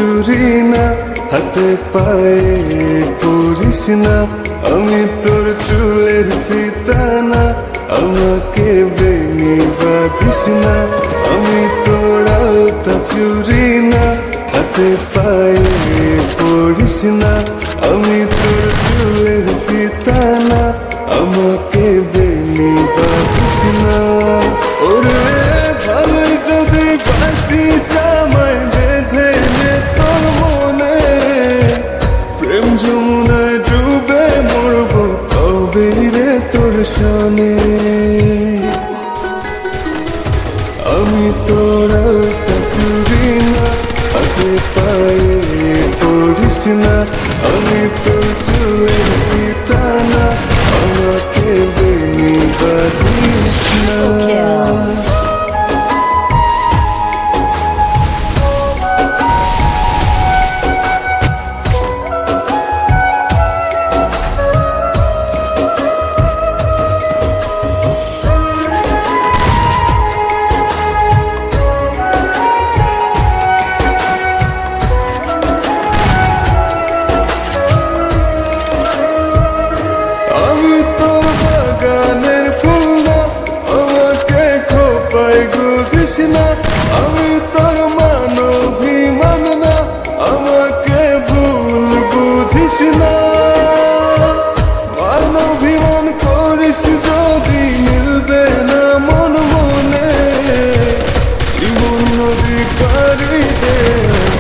চুরি না, হাতে পায়ে পড়িস না, আমি তোর চুলের ফিতা না, আমাকে বেনি বাঁধিস না, আমি তোর আলতা চুরি না, হাতে পায়ে পড়িস না, আমি তোর চুলের ফিতা না, আমাকে বেনি বাঁধিস না। ওরে ভালো যদি বাসিস আমায় বেঁধে নে তোর মনে, প্রেম যমুনায় ডুবে মরবো তবে রে তোর সনে। আমি তোর আলতা চুরি না, হাতে পায়ে পড়িস না, আমি তোর চুলের ফিতা না, আমাকে বেনি বাঁধিস না। আমি তোর বাগানের ফুল না, আমাকে খোপায় গুজিস না, আমি তোর মানভিমান না, আমাকে ভুল বুঝিস না। মানভিমান করিস যদি মিলবে না মন মনে, জীবন নদী পারিতে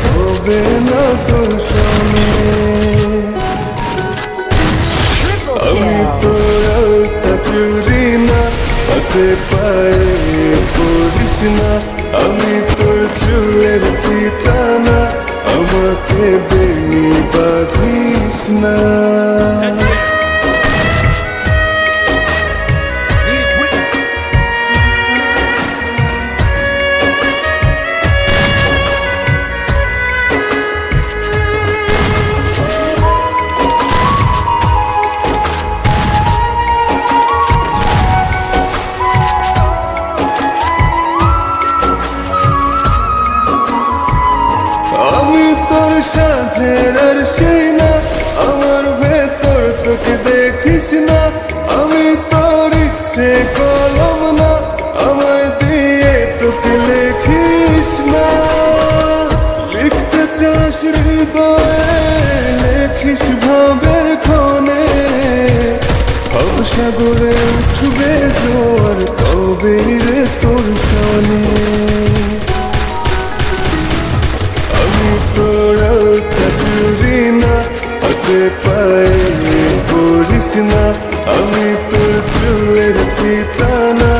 হবে না তোর সনে। আমি তোর আলতা চুরি না, হাতে পায়ে পড়িস না, আমি তোর চুলের ফিতা না, আমাকে বেনি বাঁধিস না। আমি তোর সাজের আর সেই না, আমার ভেতর তোকে দেখিস না, আমি তোর ইচ্ছে কলম না, আমায় দিয়ে তোকে লেখিস না। লিখতে চাস হৃদয়ে লেখিস ভাবের ক্ষণে, সাগরে উঠবে জোয়ার তবে রে তোর সনে। আমি তোর আলতা চুরি না, হাতে পায়ে পড়িস না, আমি তোর চুলের ফিতা না,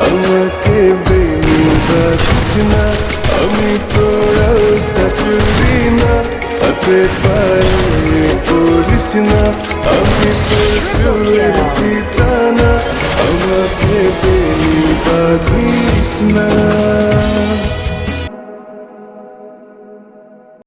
আমাকে বেনি বাঁধিস না। আমি তোর আলতা চুরি না, হাতে পায়ে পড়িস না, আমি তোর চুলের ফিতা না, আমাকে বেনি বাঁধিস না।